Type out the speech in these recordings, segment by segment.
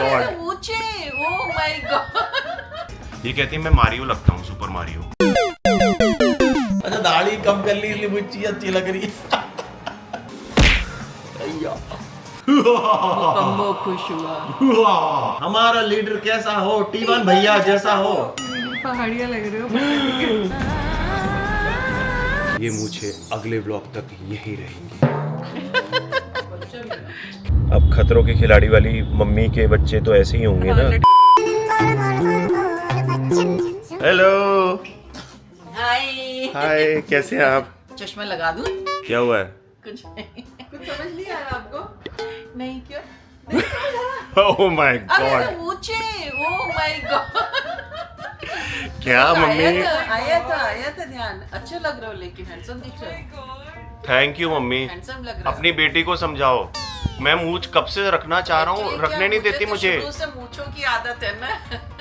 God. Oh my God. ये कहती है मैं मारियो लगता हूँ, सुपर मारियो। अच्छा दाढ़ी कम कर ली इसलिए मुझे अच्छी लग रही है। कम्बो खुश हुआ। हमारा लीडर कैसा हो, टीवन भैया जैसा हो। पहाड़ियाँ लग रहे हो। ये मूछे अगले व्लॉग तक यही रहेंगी। अब खतरों के खिलाड़ी वाली मम्मी के बच्चे तो ऐसे ही होंगे ना। Hello hi. हाय, कैसे हैं आप? चश्मा लगा दूं? क्या हुआ है? कुछ नहीं। कुछ समझ नहीं आ रहा आपको? नहीं क्यों? Oh my God, oh my God. क्या मम्मी? आया था ध्यान। अच्छा लग रहा हो, लेकिन हैंडसम दिख रहा हो। Thank you mummy. हैंडसम लग रहा है। अपनी बेटी को समझाओ, मैं मूछ कब से रखना चाह रहा हूँ, रखने नहीं देती मुझे। शुरू से मूंछों की आदत है ना।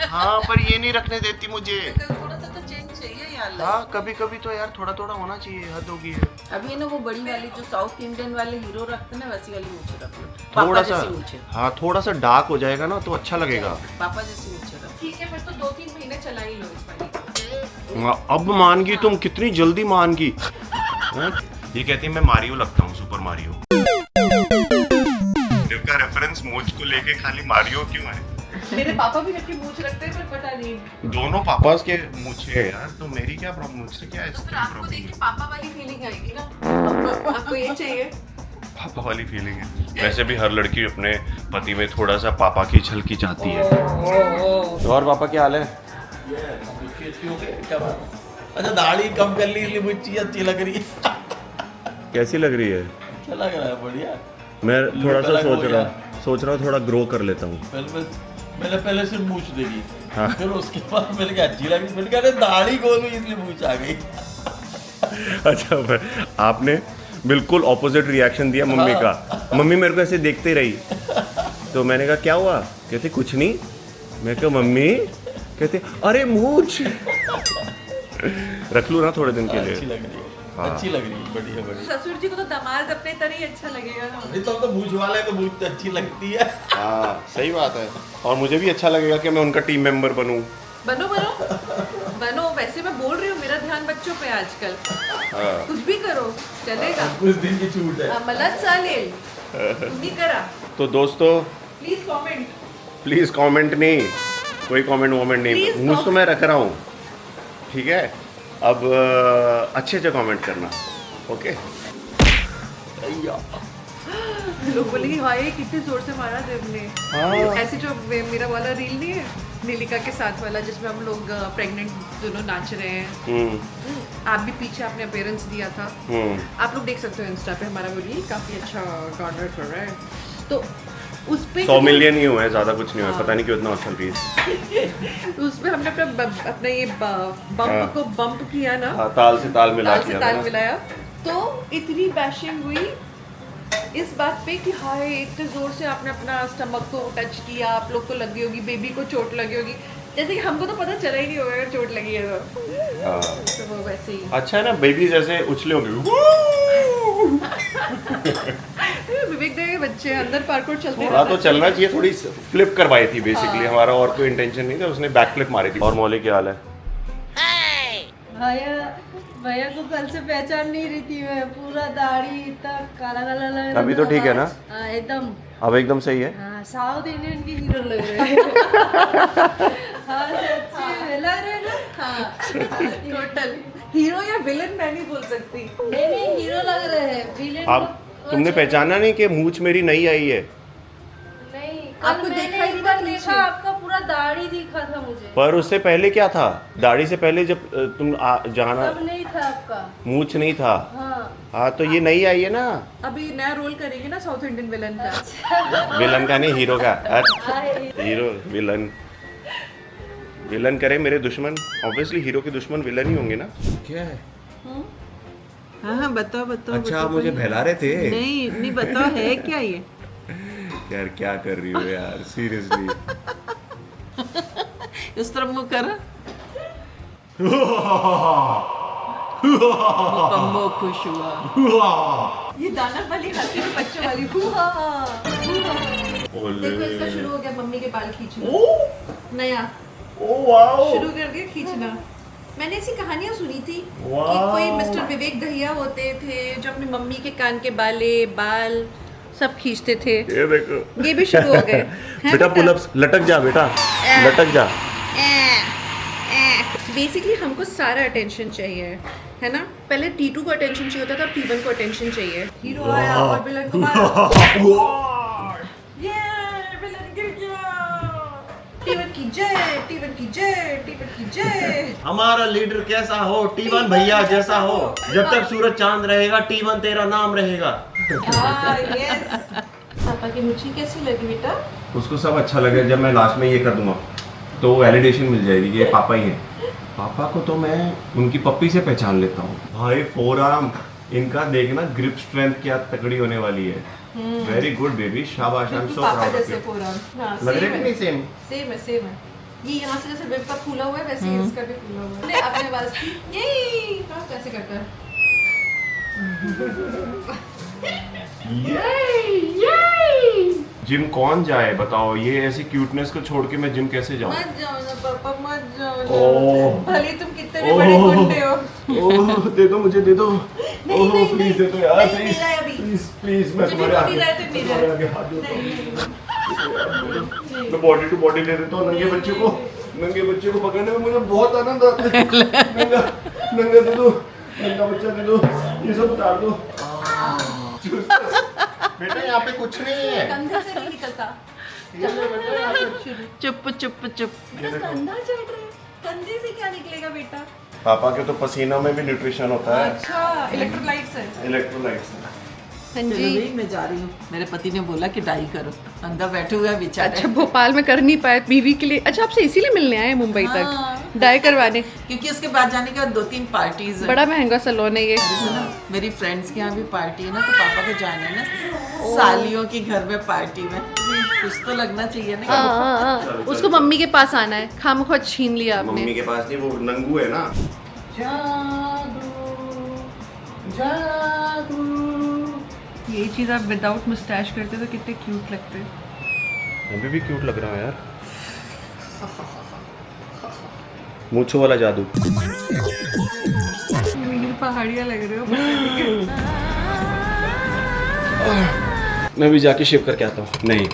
हाँ पर ये नहीं रखने देती मुझे। थोड़ा सा तो चेंज चाहिए यार। हाँ कभी कभी तो यार थोड़ा थोड़ा होना चाहिए, हद होगी। अभी ना वो बड़ी वाली जो साउथ इंडियन वाले हीरो रखते हैं ना, वैसी वाली मूंछें रख लो। थोड़ा पापा सा, जैसी मूंछें। हाँ थोड़ा सा डार्क हो जाएगा ना तो अच्छा लगेगा। पापा जैसी मूंछें रख। ठीक है, फिर तो 2-3 महीने चला ही लो इस वाली। हाँ, अब मान गई तुम, कितनी जल्दी मान गई। हाँ? ये कहती है मैं मारियो लगता हूँ, सुपर मारियो। का रेफरेंस मूछ को लेके खाली मारियो क्यों है? मेरे पापा भी रखी मूंछ रखते हैं, पर पता नहीं। दोनों पापा के मूछे है यार, तो मेरी क्या प्रॉब्लम, मुझसे क्या है? तो फिर आपको देख के पापा वाली फीलिंग आएगी ना। आपको ये चाहिए? पापा वाली फीलिंग है। वैसे भी हर लड़की अपने पति में थोड़ा सा पापा की झलकी चाहती है। तो और पापा क्या हाल है? क्या बात? अच्छा दाढ़ी कम कर ली इसलिए मुझे अच्छी लग रही है। कैसी लग रही है? अच्छा लग रहा है, बढ़िया। मैं थोड़ा सा अलग हो सोच रहा हूँ थोड़ा ग्रो कर लेता हूँ। मैंने पहले सिर्फ मूछ देखी, हाँ। फिर उसके बाद मैंने कहा अच्छी लगी, मैंने कहा दाढ़ी खोल हुई इसलिए मूछ आ गई। अच्छा, आपने बिल्कुल ऑपोजिट रिएक्शन दिया मम्मी का। मम्मी मेरे को ऐसे देखते रही, तो मैंने कहा क्या हुआ? कहते कुछ नहीं। मैं कहा मम्मी, कहते अरे मूछ। रख लूँ ना थोड़े दिन के अच्छी लिए। लग रही है, हाँ। अच्छी लग रही है, बढ़िया बढ़िया। ससुर जी को तो दामाद अपने तरह ही अच्छा लगेगा ना। नहीं तो हम तो मूछ वाले तो मूछ तो अच्छी लगती है। हाँ सही बात है, और मुझे भी अच्छा लगेगा कि मैं उनका टीम मेंबर बनूं। बनो बनो बनो। वैसे मैं बोल रही हूँ, मेरा ध्यान बच्चों पे आजकल। हाँ। कुछ भी करो चलेगा। कुछ दिन की छूट है। मला चालेल, तुम्ही करा। तो दोस्तों प्लीज कमेंट। प्लीज कमेंट नहीं, कोई कमेंट वमेंट नहीं, Please मुझ तो मैं रख रहा हूँ, ठीक है? अब अच्छे से कमेंट करना, ओके? लोग बोले कि भाई कितने जोर से मारा देव ने। हाँ। ऐसे जो मेरा वाला रील नहीं है नीलिका के साथ वाला, जिसमें हम लोग प्रेग्नेंट दोनों नाच रहे हैं। आप भी पीछे आपने अपीयरेंस दिया था। आप लोग देख सकते हो इंस्टा पे, हमारा वो रील काफी अच्छा गार्नर कर रहा है। तो उस पे 100 मिलियन ही हुए हैं, ज्यादा कुछ नहीं हुआ। पता नहीं क्यों इतना चल रही है। उस पे हमने अपना ये बम्प को बम्प किया ना। हाँ, ताल से ताल मिला ताल से दिया ताल ना। मिलाया, तो इतनी बैशिंग हुई इस बात पे कि हाय इतने जोर से आपने अपना स्टमक को टच किया, आप लोग को लगी होगी, बेबी को चोट लगी होगी। जैसे कि हमको तो पता चला ही नहीं होगा अगर चोट लगी है तो। हाँ। तो वो वैसे ही अच्छा है ना, बेबीज ऐसे उछले होंगे। विवेक देव के बच्चे अंदर पार्कोर चलते थोड़ा तो चलना चाहिए, थोड़ी फ्लिप करवाई थी बेसिकली। हमारा और कोई इंटेंशन नहीं था, उसने बैक फ्लिप मारी थी। और मौली क्या हाल है? भैया को कल से पहचान नहीं रही थी मैं। पूरा दाढ़ी इतना काला काला लग रहा। अभी तो ठीक है ना? हाँ एकदम। अब एकदम सही है। हाँ साउथ इंडियन की हीरो लग रहे हैं। हाँ सच्ची लग रहे हैं ना। हाँ टोटल हीरो या विलन मैं नहीं बोल सकती। नहीं हीरो लग रहे हैं। विलेन आप तुमने पहचाना नहीं कि मूछ मेरी नई आई है? नहीं, आपको कल देखा मैंने ही इधर था नीचे। देखा, आपका पूरा दाढ़ी दिखा था मुझे। पर उससे पहले क्या था? दाढ़ी से पहले जब तुम जाना, तब नहीं था आपका। मूछ नहीं था। हाँ हाँ तो ये नई आई है ना। अभी नया रोल करेंगे ना साउथ इंडियन विलन का। विलन का नहीं, हीरो का। आए। हीरो विलन, विलन करे मेरे दुश्मन। ऑब्वियसली हीरो के दुश्मन विलन ही होंगे ना। क्या है? हाँ बताओ बताओ। अच्छा आप मुझे बहला रहे थे? नहीं नहीं बताओ है क्या ये। यार क्या कर रही हो यार, सीरियसली। इस तरफ मुंह कर। कम्बो खुश हुआ। ये दानव वाली हंसी में बच्चों वाली। देखो इसका शुरू हो गया मम्मी के बाल खींचना। ओ नया वाओ, शुरू कर दिया खींचना। मैंने ऐसी कहानियां सुनी थी कि वाह। कोई मिस्टर विवेक दहिया होते थे जो अपनी मम्मी के कान के बाल सब खींचते थे। ये देखो, ये भी शुरू हो गए हैं बेटा पुलअप्स, लटक जा बेटा, लटक जा। बेसिकली हमको सारा अटेंशन चाहिए, है ना। पहले T2 को अटेंशन चाहिए होता था, अब T1 को अटेंशन चाहिए। हीरो आया और विलन को मारा। ये विलन गिर गया। T1 की जय, T1 की जय, T1 की जय। हमारा लीडर कैसा हो, T1 भैया जैसा हो। जब तक सूरज चांद रहेगा, T1 तेरा नाम रहेगा। यस। पापा की मुच्छी कैसी लगी बेटा? उसको सब अच्छा लगे। जब मैं लास्ट में ये कर दूंगा तो वैलिडेशन मिल जाएगी कि ये पापा ही हैं। पापा को तो मैं उनकी पप्पी से पहचान लेता हूँ। भाई फोरआर्म इनका देखना, ग्रिप स्ट्रेंथ क्या तगड़ी होने वाली है। वेरी गुड बेबी, शाबाश, आई एम सो पापा प्राउड ऑफ जैसे यू। फोरआर्म। हाँ, लग रहे same हैं कि है। नहीं सेम? सेम है। ये यहाँ से जैसे वेब का फूला हुआ है वैसे ही इसका भी फूला हुआ है। ले अपने आवाज की ये हाँ कैसे करता है? जिम कौन जाए बताओ? ये ऐसी क्यूटनेस को छोड़ के मैं जिम कैसे जाऊँ? मत जाओ ना पापा, मत जाओ ओह। ना। भले तुम कितने भी बड़े गुंडे हो। ओह दे दो, मुझे दे दो। ओह नहीं, प्लीज दे दो नहीं, यार, नहीं, प्लीज मेरा है अभी। प्लीज प्लीज, मैं मुझे तुम्हारे भी आगे, नहीं रहा है, नहीं तुम्हारे रहा है। आगे हाथ जोड़ता हूँ। नहीं, मैं बॉडी टू बॉडी दे देता हूँ। नंगे बच्चे को पकड़ने में मुझे बहुत आनंद आता है। नंगा दे दो, नंगा बच्चा दे दो, ये सब उतार दो। बेटा यहाँ पे कुछ नहीं है। कंधे से नहीं निकलता। चुप चुप चुप। बेटा कंधा चढ़ रहा है, कंधे से क्या निकलेगा बेटा? पापा के तो पसीना में भी न्यूट्रिशन होता है, अच्छा, इलेक्ट्रोलाइट्स है। इलेक्ट्रोलाइट्स। हाँ चलो जी। भाई, मैं जा रही हूँ। मेरे पति ने बोला कि डाई करो, अंदर बैठे हुए हैं बेचारे। अच्छा भोपाल में कर नहीं पाए बीवी के लिए। अच्छा आपसे इसीलिए मिलने आए हैं मुंबई हाँ। तक डाई करवाने? क्योंकि उसके बाद जाने के बाद 2-3 पार्टीज है। बड़ा महंगा सैलून है ये। सुनो, मेरी फ्रेंड्स के यहाँ भी पार्टी है ना, तो पापा को जाना है ना सालियों के घर में पार्टी में। कुछ तो लगना चाहिए ना। हाँ। उसको मम्मी के पास आना है। खामखो छीन लिया मम्मी आपने। के पास नहीं, वो नंगू है ना। यही चीज आप विदाउट मुस्टैच करते तो कितने क्यूट लगते। अभी भी क्यूट लग रहा है यार। मूंछों वाला जादू। पहाड़िया लग रहे हो। मैं भी जाके शेव करके आता हूँ। नहीं,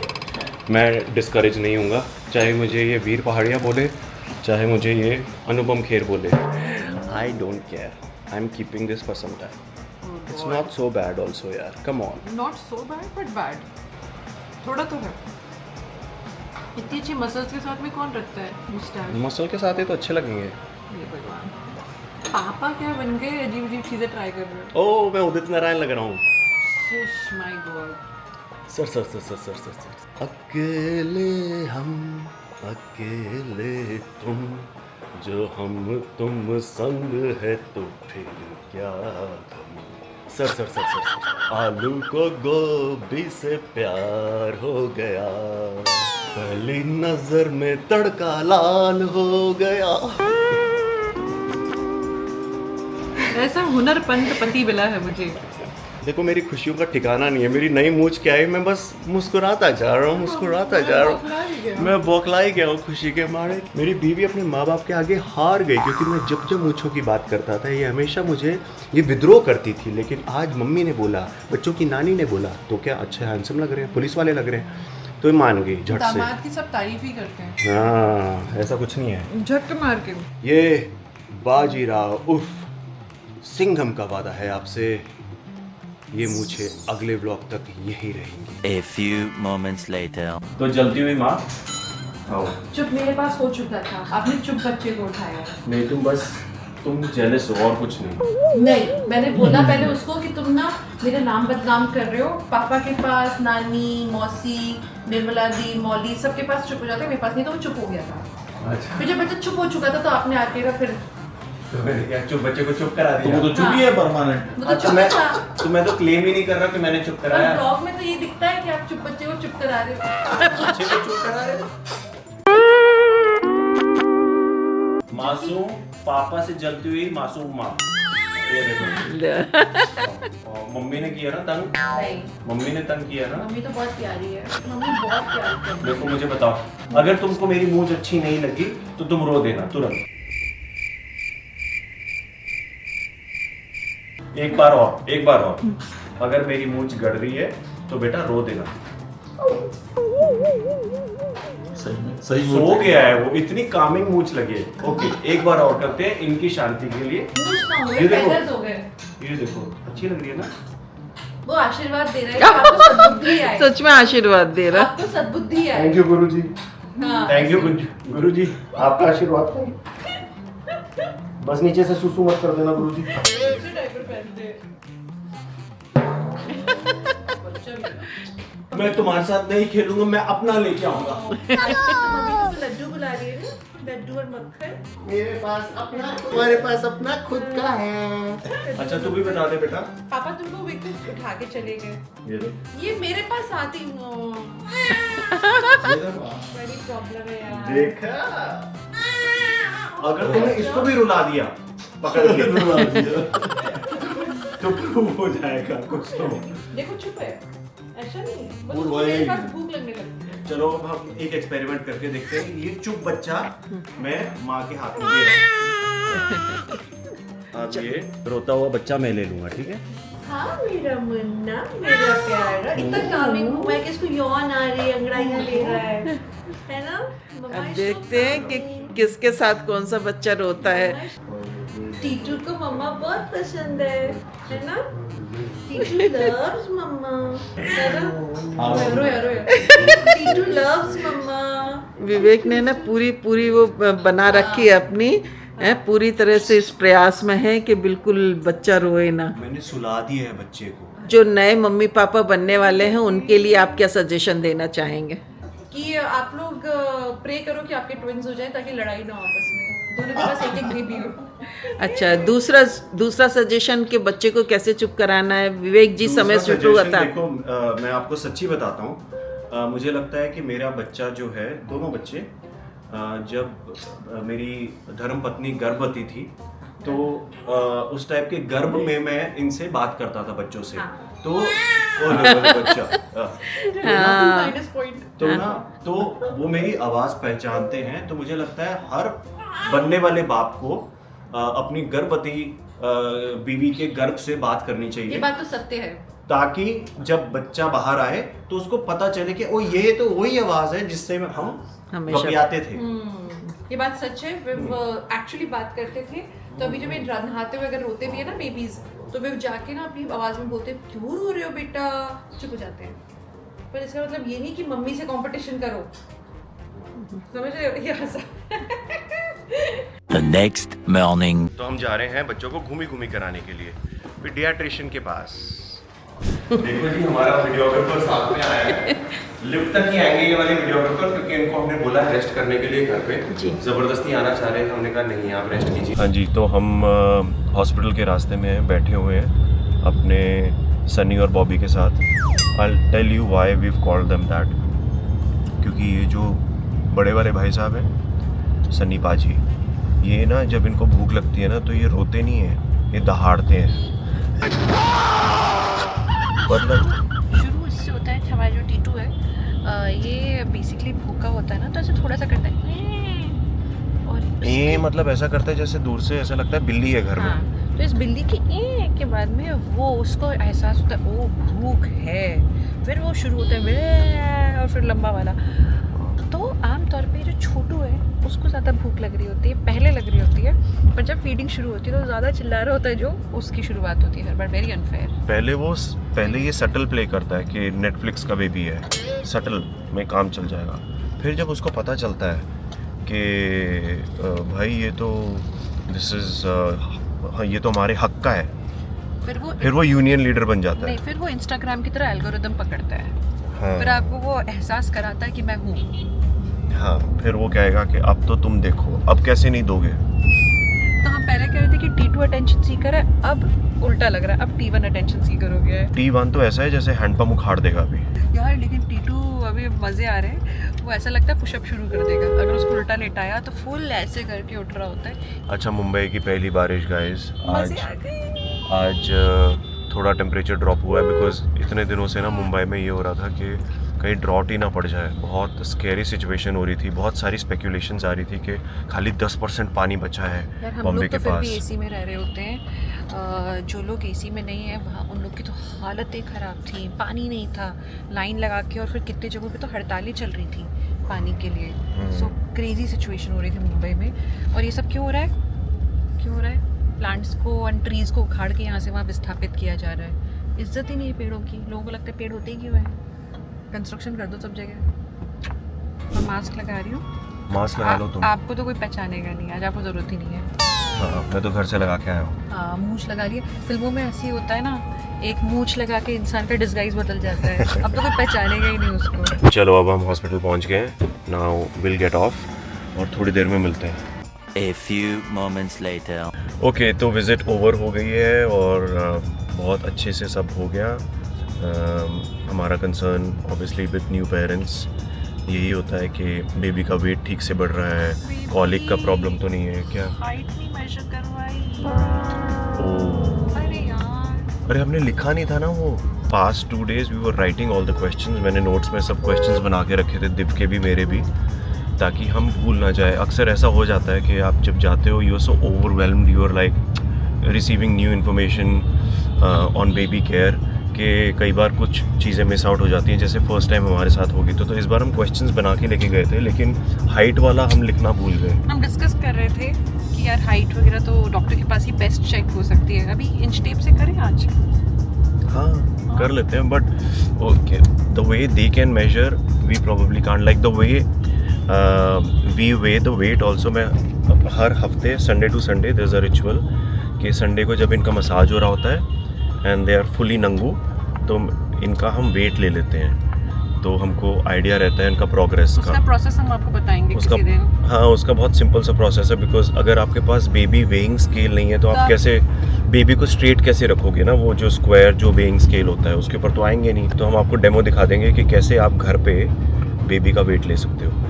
मैं डिस्करेज नहीं हूँगा, चाहे मुझे ये वीर पहाड़िया बोले, चाहे मुझे ये अनुपम खेर बोले। I don't care, I am keeping this for some time. It's not so bad also यार, come on. Not so bad but bad, थोड़ा तो है। इतनी अच्छी मसल्स के साथ में कौन रखता है मुस्टैच? मसल के साथ ही तो अच्छे लगेंगे। हे भगवान, पापा क्या बन गए? अजीब अजीब चीजें ट्राई कर रहे हो। ओह, मैं उदित नारायण लग रहा हूँ। शिश my God. Sir sir sir sir sir sir sir. अकेले हम, अकेले तुम, जो हम तुम संग है तो फिर क्या गम। Sir sir sir sir sir. आलू को गोभी से प्यार हो गया, पहली नजर में तड़का लाल हो गया। ऐसा हुनरपंत पति मिला है मुझे। देखो, मेरी खुशियों का ठिकाना नहीं है। मेरी नई मूंछ क्या है, मैं बस मुस्कुराता जा रहा हूँ, मुस्कुराता जा रहा हूँ। मैं बौखला ही गया हूँ खुशी के मारे। मेरी बीवी अपने माँ बाप के आगे हार गई, क्योंकि मैं जब जब मूंछों की बात करता था ये हमेशा मुझे ये विद्रोह करती थी। लेकिन आज मम्मी ने बोला, बच्चों की नानी ने बोला, तो क्या अच्छे हैंडसम लग रहे हैं, पुलिस वाले लग रहे हैं, तो ये मान गई झट से। दामाद की सब तारीफ ही करते हैं। हाँ, ऐसा कुछ नहीं है। झट मार के। ये बाजीराव उर्फ सिंघम का वादा है आपसे, ये मूछे अगले व्लॉग तक यही रहेंगी। A few moments later. तो जलती हुई माँ, आओ। चुप मेरे पास हो चुका था, आपने चुप बच्चे को उठाया। नहीं, तुम जेलस हो और कुछ नहीं। नहीं, मैंने बोला पहले उसको कि तुम ना मेरा नाम बदनाम कर रहे हो। पापा के पास नानी, मौसी, निर्मला दी, मौली सबके पास चुप हो जाते, मेरे पास नहीं, तो वो चुप हो गया था। अच्छा, फिर जब बच्चा चुप हो चुका था तो आपने आके का फिर तो मैंने क्या चुप बच्चे को चुप करा तो दिया? वो तो चुप ही है परमानेंट। वो तो अच्छा, चुप था। मैं तो क्लेम ही नहीं कर रहा कि मैंने चुप कराया। ब्लॉग में तो ये दिखता है कि आप चुप बच्चे को चुप करा रहे हो। बच्चे को चुप करा रहे हो। मासूम पापा से जलती हुई मासूम माँ। ये देखो और मम्मी ने किया ना तंग, नहीं, मम्मी ने तंग किया ना। मम्मी तो बहुत प्यारी है, मम्मी बहुत प्यारी है। देखो मुझे बताओ, अगर तुमको मेरी मूंछ अच्छी नहीं लगी तो तुम रो देना तुरंत। एक बार और अगर मेरी मूंछ गड़ रही है तो बेटा रो देना। सही सो गया है वो, इतनी कामिंग मूंछ लगी है। ओके एक बार और करते हैं इनकी शांति के लिए। ये देखो, feathers हो गए। ये देखो अच्छी लग रही है ना। वो आशीर्वाद दे रहे हैं कि आपको सद्बुद्धि आए, सच में आशीर्वाद दे रहा। आपको सद्बुद्धि आए। थैंक यू गुरुजी, हाँ। थैंक यू गुरुजी, आपका आशीर्वाद था। बस नीचे से सुसु मत कर देना गुरुजी। डायपर पहन दे। बच्चा भी है। मैं तुम्हारे साथ नहीं खेलूंगा, मैं अपना लेके आऊंगा। मम्मी को लड्डू बुला रही है ना, लड्डू और मक्खन। मेरे पास अपना, तुम्हारे पास अपना खुद का है। अच्छा तू भी बता दे बेटा। पापा तुमको विकेट उठा के चले गए, ये देख, ये मेरे पास आती बड़ी प्रॉब्लम है यार। देखा, अगर तूने इसको भी रुला दिया पकड़ के रुला दिया तो प्रूव हो जाएगा कुछ तो। देखो चुप है, ऐसा नहीं है, बस वो उसको रोएगा मेरे ही पास नहीं। भूख लगने लगती है। चलो अब हम एक एक्सपेरिमेंट करके देखते हैं। ये चुप बच्चा मैं माँ के हाथ में दे रहा हूं। अब ये रोता हुआ बच्चा मैं ले लूंगा, ठीक है? हाँ मेरा मुन्ना, मेरा प्यारा, इतना कामिंग हुआ है कि इसको यौन आ रही है, अंगड़ाइयाँ ले रहा है ना? मम्मा अब is देखते so हैं कि funny। किसके साथ कौन सा बच्चा रोता है। टीटू को मम्मा बहुत पसंद है ना? टीटू loves मम्मा, है ना? रोया। टीटू loves मम्मा। विवेक ने ना पूरी वो बना रखी है अपनी, है पूरी तरह से इस प्रयास में है कि बिल्कुल बच्चा रोए ना। मैंने सुला दिया है बच्चे को। जो नए मम्मी पापा बनने वाले हैं उनके लिए आप क्या सजेशन देना चाहेंगे? कि आप लोग प्रे करो कि आपके ट्विंस हो जाएं ताकि लड़ाई ना हो आपस में, दोनों के पास एक बेबी हो। अच्छा, दूसरा सजेशन कि बच्चे को कैसे चुप कराना है, विवेक जी समय दूसरा शुरू suggestion होता। देखो, मैं आपको सच्ची बताता हूँ, मुझे लगता है कि मेरा बच्चा जो है, दोनों बच्चे, जब मेरी धर्म पत्नी गर्भवती थी तो उस टाइप के गर्भ में मैं इनसे बात करता था बच्चों से। तो बोले बच्चा माइनस पॉइंट। तो वो मेरी आवाज पहचानते हैं। तो मुझे लगता है हर बनने वाले बाप को अपनी गर्भवती बीवी के गर्भ से बात करनी ये चाहिए, बात तो सत्य है। ताकि जब बच्चा बाहर आए तो उसको पता चले कि ओ ये तो वही आवाज है जिससे हम हमेशा घबराते थे। ये बात सच है। वे एक्चुअली बात करते थे, तो अभी जब ये नहाते हुए अगर रोते भी है ना बेबीज, तो वे जाके ना अपनी आवाज में बोलते क्यों रो रहे हो बेटा, चुप हो जाते हैं। पर इसका मतलब ये नहीं कि मम्मी से कंपटीशन करो, समझ रहे हो? ये हंसा। The next morning. तो हम जा रहे हैं बच्चों को घूमी कराने के लिए पीडियाट्रिशियन के पास। देखो जी, हमारा वीडियोग्राफर साथ में आया है। लिफ्ट तक ही आएंगे ये वाले वीडियोग्राफर, क्योंकि इनको हमने बोला है रेस्ट करने के लिए घर पे। जबरदस्ती आना चाह रहे हैं, हमने कहा नहीं आप रेस्ट कीजिए। हाँ जी, तो हम हॉस्पिटल के रास्ते में बैठे हुए हैं अपने सनी और बॉबी के साथ। I'll tell you why we've called them that, क्योंकि ये जो बड़े वाले भाई साहब हैं सनी पाजी, ये ना जब इनको भूख लगती है ना तो ये रोते नहीं हैं, ये दहाड़ते हैं। मतलब शुरू इससे होता है कि हमारा जो टीटू है ये बेसिकली भूखा होता है ना, तो ऐसे थोड़ा सा करता है और ये मतलब ऐसा करता है जैसे दूर से ऐसा लगता है बिल्ली है घर में। हाँ, तो इस बिल्ली के बाद में वो उसको एहसास होता है ओ भूख है, फिर वो शुरू होता है और फिर लंबा वाला। तो आमतौर पे जो छोटू है उसको ज़्यादा भूख लग रही होती है, पहले लग रही होती है, पर जब फीडिंग शुरू होती है तो ज़्यादा चिल्ला रहा होता है, जो उसकी शुरुआत होती है, बट वेरी अनफेयर। पहले ये सटल प्ले करता है कि नेटफ्लिक्स का बेबी है, सटल में काम चल जाएगा। फिर जब उसको पता चलता है कि भाई ये तो दिस इज़ ये तो हमारे हक का है, फिर वो यूनियन लीडर बन जाता है। नहीं, फिर वो इंस्टाग्राम की तरह एल्गोरिदम पकड़ता है। हाँ। फिर आपको वो एहसास कराता है कि मैं हूँ। हाँ, फिर वो कहेगा कि अब तो तुम देखो, अब कैसे नहीं दोगे। तो हम पहले कह रहे थे कि T2 अटेंशन सीकर है, अब उल्टा लग रहा है, अब T1 अटेंशन सीकर हो गया है। T1 तो ऐसा है जैसे हैंडपंप उखाड़ देगा अभी यार, लेकिन T2 अभी मजे आ रहे हैं, वो ऐसा लगता है पुशअप शुरू कर देगा। अगर उसको उल्टा लेटाया तो फुल ऐसे करके उठ रहा होता है। अच्छा, मुंबई की पहली बारिश गाइस आज मजे आ गए। आज थोड़ा टेम्परेचर ड्रॉप हुआ है बिकॉज इतने दिनों से ना मुंबई में ये हो रहा था कि कहीं ड्रॉट ही ना पड़ जाए। बहुत स्कैरी सिचुएशन हो रही थी, बहुत सारी स्पेकुलेशंस आ रही थी कि खाली 10% पानी बचा है बॉम्बे के फिर पास। भी एसी में रह रहे होते हैं, जो लोग एसी में नहीं है वहाँ उन लोग की तो हालतें ख़राब थी, पानी नहीं था, लाइन लगा के, और फिर कितने जगहों पे तो हड़तालें चल रही थी पानी के लिए। सो क्रेजी सिचुएशन हो रही थी मुंबई में। और ये सब क्यों हो रहा है? क्यों हो रहा है? प्लांट्स को और ट्रीज़ को उखाड़ के यहाँ से वहाँ विस्थापित किया जा रहा है। इज्जत ही नहीं है पेड़ों की। लोगों को लगता है पेड़ होते ही क्यों है, कंस्ट्रक्शन कर दो सब जगह। मैं मास्क लगा रही हूँ, मास्क लगा लो तुम। आपको तो कोई पहचानेगा नहीं, आज आपको ज़रूरत ही नहीं है। हाँ, मैं तो घर से लगा के आया हूँ। हाँ, मूंछ लगा लिया। फिल्मों में ऐसे ही होता है ना, एक मूंछ लगा के इंसान का डिस्गाइज बदल जाता है। अब तो कोई पहचानेगा ही नहीं उसको। चलो अब हम हॉस्पिटल पहुँच गए हैं। नाउ विल गेट ऑफ और थोड़ी देर में मिलते हैं। A few moments later. Okay, तो विज़िट ओवर हो गई है और बहुत अच्छे से सब हो गया। हमारा concern obviously with new parents यही होता है कि बेबी का वेट ठीक से बढ़ रहा है, कॉलिक का प्रॉब्लम तो नहीं है क्या? हाइट नहीं मेजर करवाई। ओह, अरे यार, अरे हमने लिखा नहीं था ना वो। Past 2 days we were writing all the questions. मैंने नोट्स में सब क्वेश्चंस बना के रखे थे, दिव के भी मेरे भी, ताकि हम भूल ना जाए। अक्सर ऐसा हो जाता है कि आप जब जाते हो, you are so overwhelmed, you are like receiving new information on baby care कि कई बार कुछ चीज़ें मिस आउट हो जाती हैं, जैसे फर्स्ट टाइम हमारे साथ होगी। तो इस बार हम क्वेश्चंस बना के लेके गए थे, लेकिन हाइट वाला हम लिखना भूल गए। हम डिस्कस कर रहे थे कि यार हाइट वगैरह तो डॉक्टर के पास ही बेस्ट चेक हो सकती है। अभी इंच टेप से करें आज? हाँ, कर लेते हैं, but okay, the way they can measure we probably can't, like the way we weigh the weight also. मैं हर हफ्ते Sunday to Sunday there is a ritual कि संडे को जब इनका मसाज हो रहा होता है एंड दे आर फुली नंगू, तो इनका हम वेट ले लेते हैं, तो हमको आइडिया रहता है इनका प्रोग्रेस उसका का। प्रोसेस हम आपको बताएंगे उसका, किसी दिन। हाँ, उसका बहुत सिंपल सा प्रोसेस है, बिकॉज अगर आपके पास बेबी वेइंग स्केल नहीं है तो आप कैसे बेबी को स्ट्रेट कैसे रखोगे ना? वो जो स्क्वायर जो वेइंग स्केल होता है उसके ऊपर तो आएंगे नहीं। तो हम आपको डेमो दिखा देंगे कि कैसे आप घर पे बेबी का वेट ले सकते हो।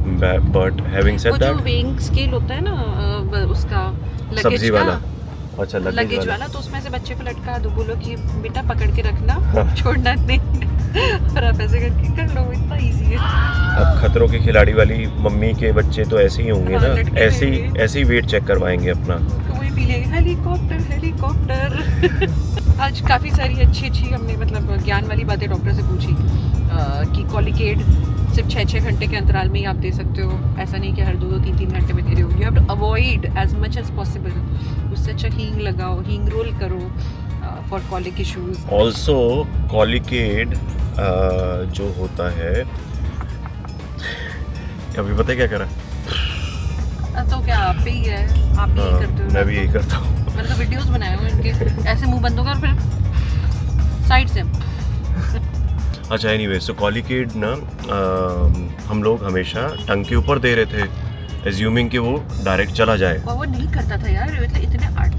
बट हैविंग सेड वो जो दैट, वेइंग स्केल होता है ना, उसका लगेज सब्जी का, वाला, अच्छा लगेज वाला, तो उसमें से बच्चे को लटका दो, बोलो कि बेटा पकड़ के रखना, छोड़ना नहीं, और आप ऐसे करके कर लो, इतना इजी है। अब खतरों के खिलाड़ी वाली मम्मी के बच्चे तो ऐसे ही होंगे हाँ, ना, लटके ऐसे ही रहेंगे। ऐसे ही वेट चेक करवाएंगे अपना। तो वही फील है, हेलीकॉप्टर हेलीकॉप्टर। आज काफ़ी सारी अच्छी हमने मतलब ज्ञान वाली बातें डॉक्टर से पूछी कि कॉलिकेट सिर्फ 6-6 घंटे के अंतराल में ही आप दे सकते हो, ऐसा नहीं कि हर 2-3 घंटे में दे रहे हो। You have to avoid as much as possible. उससे अच्छा हींग लगाओ, हींग रोल करो for colic issues. Also colicked जो होता है, अभी पता है क्या करा? तो क्या आप पे ही है, आप भी यही करते हो? मैं भी यही करता हूँ। मैंने तो वीडियोस बनाए हुए इनके, ऐसे मुंह बंद होगा और फिर साइड से। अच्छा, एनीवे, सो कॉलिकेड ना हम लोग हमेशा टंग के ऊपर दे रहे थे, एज्यूमिंग कि वो डायरेक्ट चला जाए। वो नहीं करता था यार,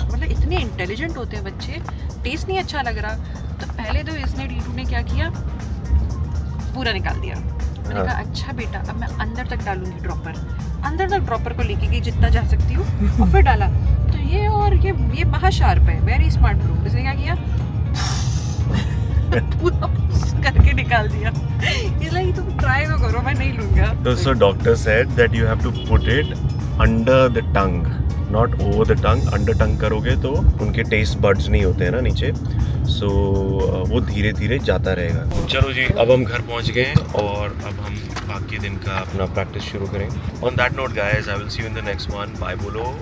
मतलब इतने इंटेलिजेंट होते हैं बच्चे। टेस्ट नहीं अच्छा लग रहा तो पहले तो इसने टीटू ने क्या किया, पूरा निकाल दिया। मैंने कहा अच्छा बेटा, अब मैं अंदर तक डालूंगी ड्रॉपर। अंदर तक ड्रॉपर को लेके गई जितना जा सकती हूँ, और फिर डाला। तो ये महाशार्प है, वेरी स्मार्ट ब्रो। इसने क्या किया, पूरा करके निकाल दिया। इसलिए तुम ट्राई तो करो, मैं नहीं लूंगा। तो so doctor said that you have to put it under the tongue, not over the tongue. Under tongue करोगे तो उनके टेस्ट बड्स नहीं होते हैं ना नीचे, सो वो धीरे धीरे जाता रहेगा। चलो जी, अब हम घर पहुंच गए और अब हम बाकी दिन का अपना प्रैक्टिस शुरू करेंगे। On that note guys, I will see you in the next one. Bye बोलो।